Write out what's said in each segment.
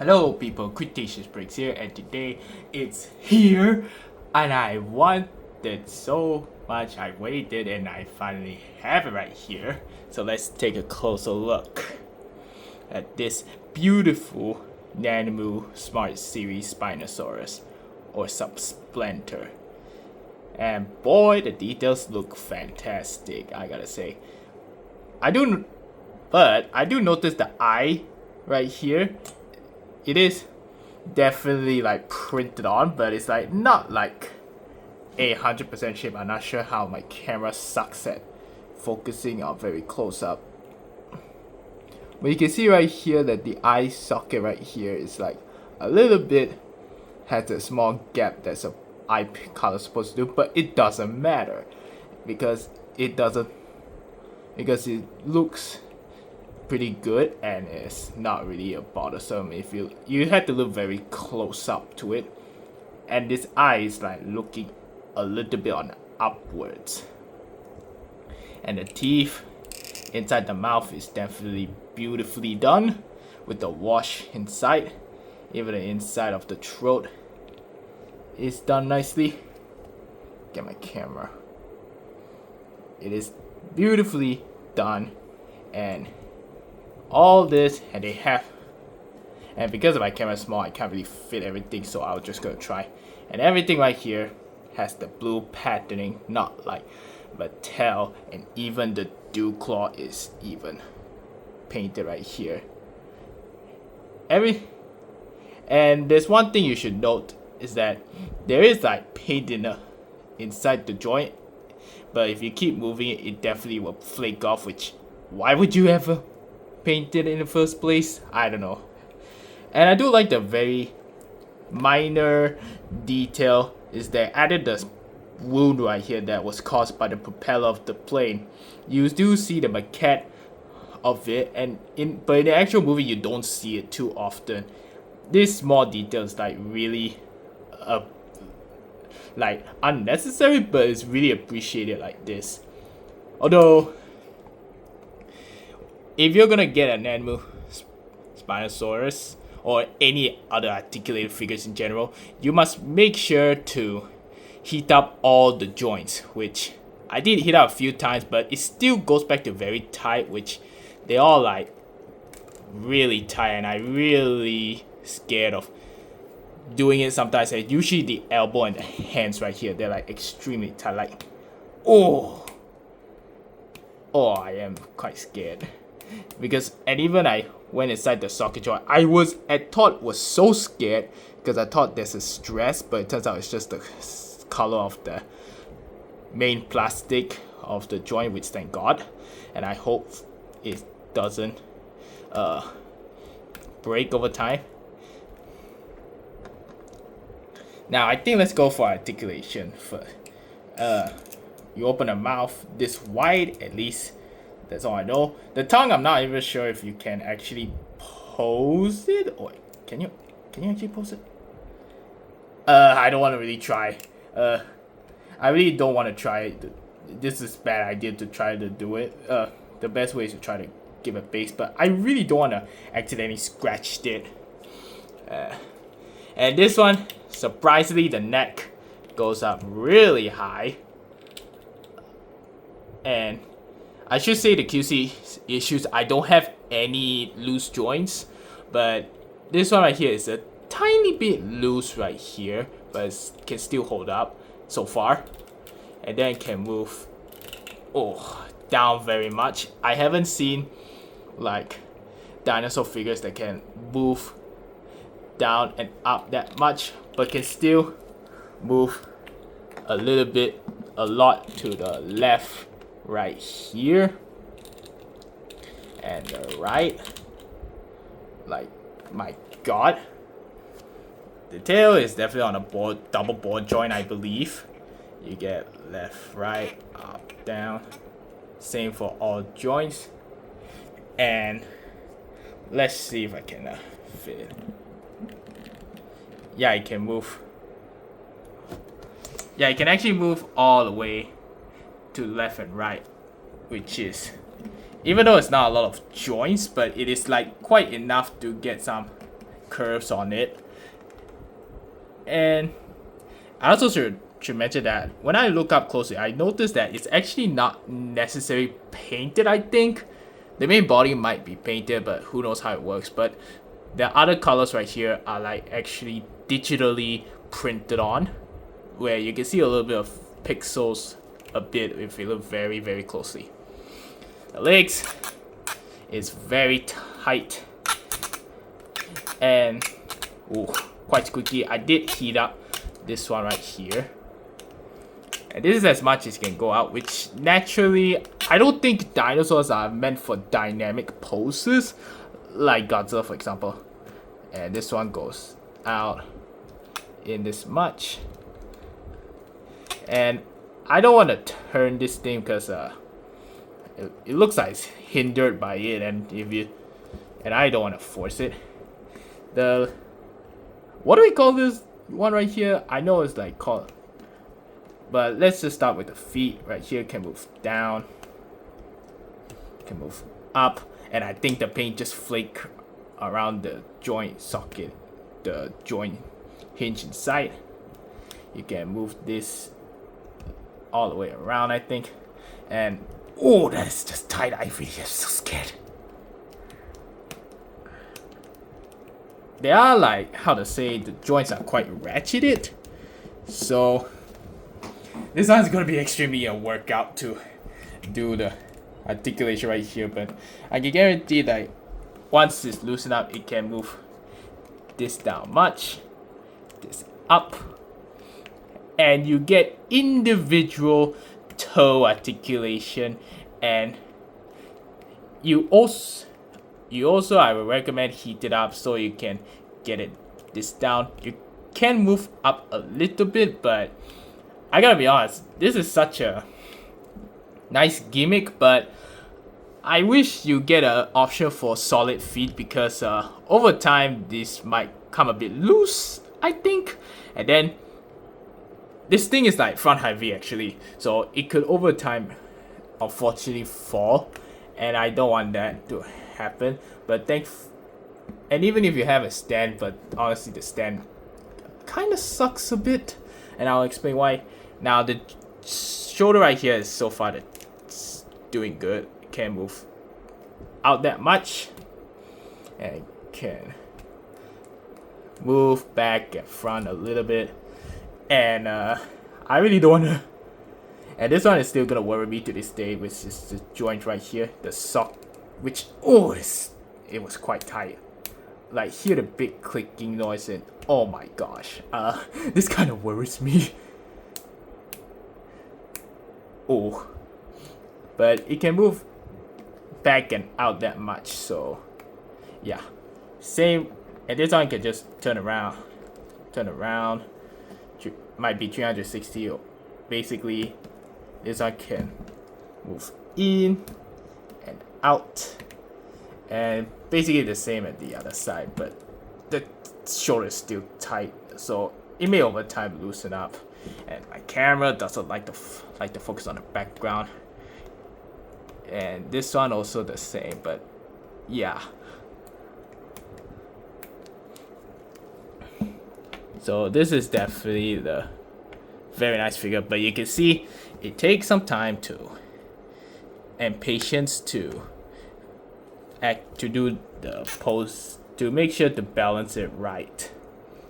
Hello people, Cretaceous Breaks here, and today it's here, and I wanted so much, I waited, and I finally have it right here. So let's take a closer look at this beautiful NANMU Smart Series Spinosaurus, or Supplanter. And boy, the details look fantastic, I gotta say. I do notice the eye right here. It is definitely like printed on, but it's like not like 100% shape. I'm not sure how my camera sucks at focusing on very close up. But you can see right here that the eye socket right here is like a little bit, has a small gap that's a eye color supposed to do, but it doesn't matter because it looks pretty good and it's not really a bothersome if you have to look very close up to it, and this eye is like looking a little bit on upwards, and the teeth inside the mouth is definitely beautifully done with the wash inside. Even the inside of the throat is done nicely. Get my camera. It is beautifully done, and all this, and they have, and because my camera is small, I can't really fit everything, so I'll just go try. And everything right here has the blue patterning, not like Mattel, and even the dew claw is even painted right here. And there's one thing you should note is that there is like paint inside the joint, but if you keep moving it, it definitely will flake off, which why would you ever paint it in the first place? I don't know. And I do like the very minor detail is they added the wound right here that was caused by the propeller of the plane. You do see the maquette of it, but in the actual movie you don't see it too often. This small detail is like really like unnecessary, but it's really appreciated like this. Although if you're gonna get a NANMU Spinosaurus or any other articulated figures in general, you must make sure to heat up all the joints, which I did heat up a few times, but it still goes back to very tight, which they all like really tight, and I really scared of doing it sometimes. Usually the elbow and the hands right here, they're like extremely tight, like oh I am quite scared. Because, and even I went inside the socket joint, I thought was so scared because I thought there's a stress, but it turns out it's just the color of the main plastic of the joint, which thank God, and I hope it doesn't break over time. Now I think let's go for articulation first. You open the mouth this wide, at least. That's all I know. The tongue, I'm not even sure if you can actually pose it, or can you actually pose it? I don't want to really try. I really don't want to try it. This is a bad idea to try to do it. The best way is to try to give a base, but I really don't want to accidentally scratch it. And this one, surprisingly, the neck goes up really high, and I should say the QC issues, I don't have any loose joints, but this one right here is a tiny bit loose right here, but it can still hold up so far. And then it can move down very much. I haven't seen like dinosaur figures that can move down and up that much, but can still move a lot to the left right here and the right. Like, my God, the tail is definitely on a double board joint, I believe. You get left, right, up, down, same for all joints. And let's see if I can fit it. Yeah, it can move. Yeah, it can actually move all the way to left and right, which is, even though it's not a lot of joints, but it is like quite enough to get some curves on it. And I also should mention that when I look up closely, I noticed that it's actually not necessarily painted. I think the main body might be painted, but who knows how it works. But the other colors right here are like actually digitally printed on, where you can see a little bit of pixels a bit if you look very, very closely. The legs is very tight and quite squeaky. I did heat up this one right here, and this is as much as can go out, which naturally I don't think dinosaurs are meant for dynamic poses like Godzilla, for example. And this one goes out in this much, and I don't want to turn this thing because it looks like it's hindered by it, and I don't want to force it. What do we call this one right here? I know it's like called, but let's just start with the feet right here. Can move down, can move up, and I think the paint just flake around the joint socket, the joint hinge inside. You can move this all the way around, I think. And oh, that is just tight. I really am so scared. They are like, how to say, the joints are quite ratcheted, so this one's gonna be extremely a workout to do the articulation right here, but I can guarantee that once it's loosened up, it can move this down much, this up, and you get individual toe articulation. And you also I would recommend heat it up so you can get it this down. You can move up a little bit, but I gotta be honest, this is such a nice gimmick, but I wish you get an option for solid feet, because over time this might come a bit loose, I think. And then this thing is like front heavy actually, so it could over time unfortunately fall, and I don't want that to happen. But and even if you have a stand, but honestly the stand kind of sucks a bit, and I'll explain why. Now the shoulder right here is so far that's doing good. It can't move out that much, and it can move back and front a little bit. And I really don't want to. And this one is still gonna worry me to this day, which is the joint right here, the sock, which it was quite tight. Like, hear the big clicking noise, and oh my gosh, this kind of worries me. But it can move back and out that much, so yeah, same. And this one can just turn around, might be 360. Basically, this one can move in and out, and basically the same at the other side, but the shoulder is still tight, so it may over time loosen up. And my camera doesn't like to focus on the background, and this one also the same. But yeah, so this is definitely the very nice figure, but you can see it takes some time and patience to do the pose, to make sure to balance it right,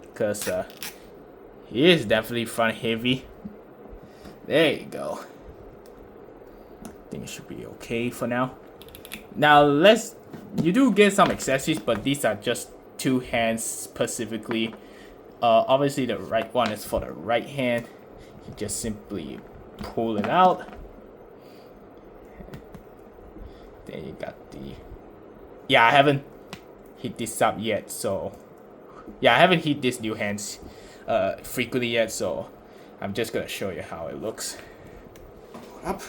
because he is definitely front heavy. There you go. I think it should be okay for now. Now you do get some accessories, but these are just two hands specifically. Obviously the right one is for the right hand. You just simply pull it out. Then you got I haven't hit this up yet, so I haven't hit these new hands frequently yet, so I'm just gonna show you how it looks. Up.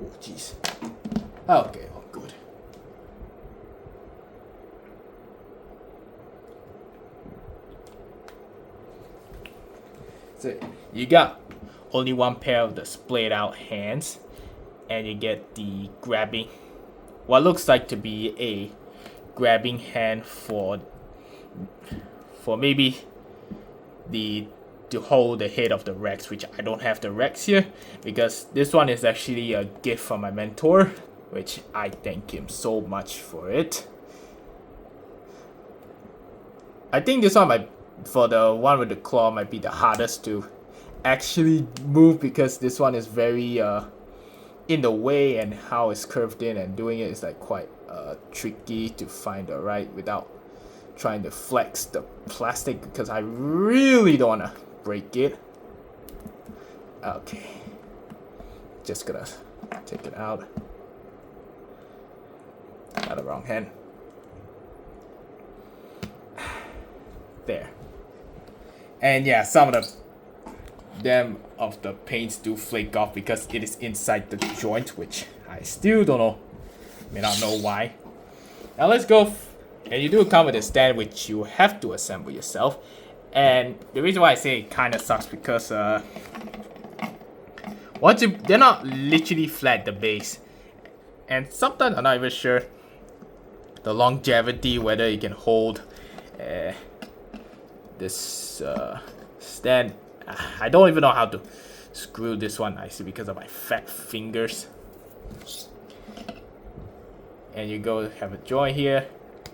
Oh jeez. Okay, all good. So you got only one pair of the splayed out hands, and you get the grabbing what looks like to be a grabbing hand for maybe to hold the head of the Rex, which I don't have the Rex here because this one is actually a gift from my mentor, which I thank him so much for it. I think this one for the one with the claw might be the hardest to actually move because this one is very in the way, and how it's curved in and doing it is like quite tricky to find the right without trying to flex the plastic because I really don't want to break it. Okay, just gonna take it out. Got the wrong hand. There. And yeah, some of the paints do flake off because it is inside the joint, which I still don't know, may not know why. Now let's go, and you do come with a stand which you have to assemble yourself. And the reason why I say it kind of sucks because they're not literally flat at the base, and sometimes I'm not even sure the longevity whether you can hold this stand. I don't even know how to screw this one nicely because of my fat fingers. And you go have a joint here,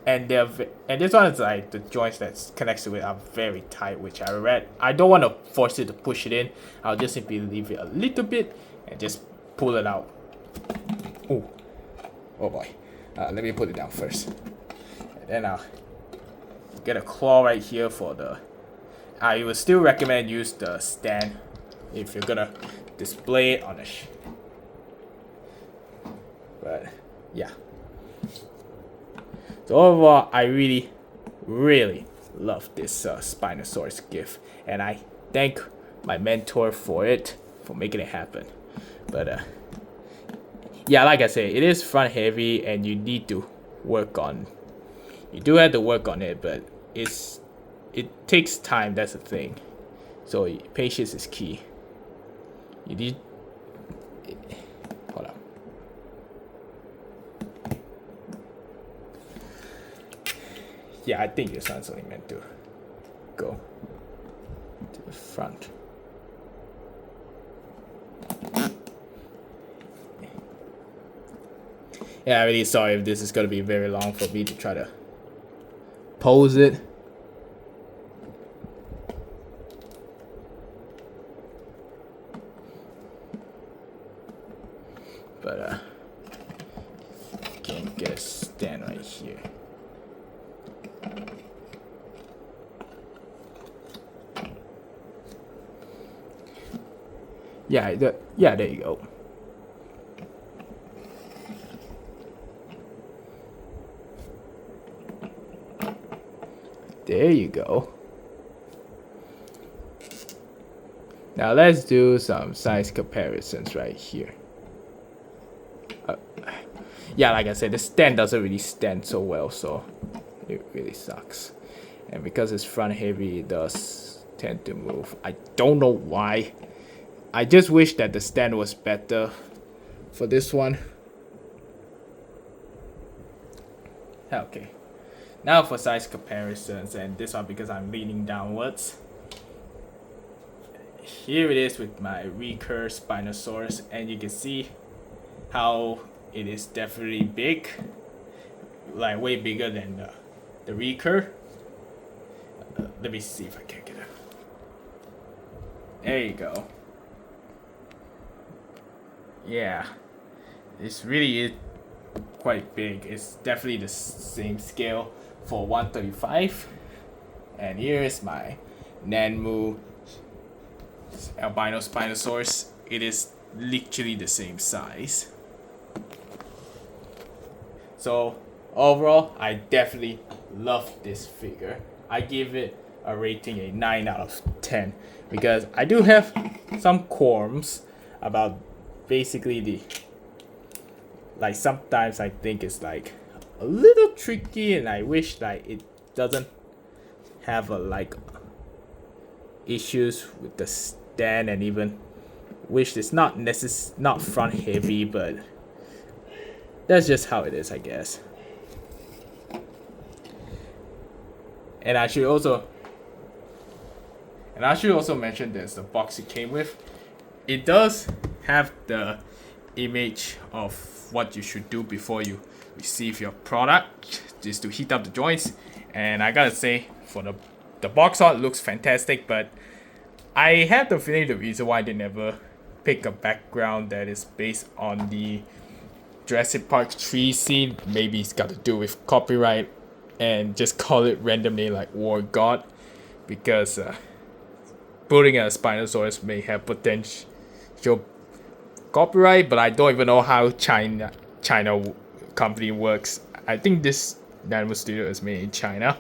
and this one is like the joints that connects to it are very tight, which I don't want to force it to push it in. I'll just simply leave it a little bit and just pull it out. Oh boy. Let me put it down first, and then I'll get a claw right here for the. I would still recommend use the stand if you're gonna display it on a but yeah. So overall, I really love this Spinosaurus gift, and I thank my mentor for making it happen. But yeah, like I said, it is front heavy, and you need to work on. You do have to work on it, but it takes time. That's the thing. So patience is key. You need. Hold on. Yeah, I think this one's only meant to go to the front. Yeah, I'm really sorry if this is gonna be very long for me to try to pose it. But can't get a stand right here. Yeah, there you go. There you go. Now let's do some size comparisons right here. Yeah, like I said, the stand doesn't really stand so well, so it really sucks. And because it's front heavy, it does tend to move. I don't know why. I just wish that the stand was better for this one. Okay. Now for size comparisons, and this one because I'm leaning downwards. Here it is with my recurve Spinosaurus, and you can see how it is definitely big, like way bigger than the recurve. Let me see if I can get it. There you go. Yeah, it's really quite big. It's definitely the same scale for 135. And here is my NANMU albino Spinosaurus. It is literally the same size. So overall, I definitely love this figure. I give it a rating a 9 out of 10 because I do have some qualms about basically like sometimes I think it's like a little tricky, and I wish like it doesn't have like issues with the stand, and even wish it's not front heavy, but that's just how it is, I guess. And I should also mention this, the box it came with. It does have the image of what you should do before you receive your product, just to heat up the joints. And I gotta say, for the box art looks fantastic, but I have the feeling the reason why they never pick a background that is based on the Jurassic Park 3 scene, maybe it's got to do with copyright, and just call it randomly like War God, because putting a Spinosaurus may have potential copyright, but I don't even know how China company works. I think this NANMU studio is made in China.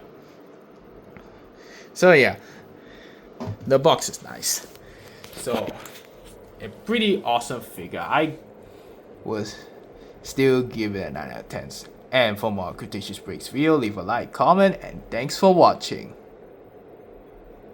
So yeah, the box is nice. So a pretty awesome figure. I was still give it a 9 out of 10. And for more Cretaceous Breaks video, leave a like, comment, and thanks for watching.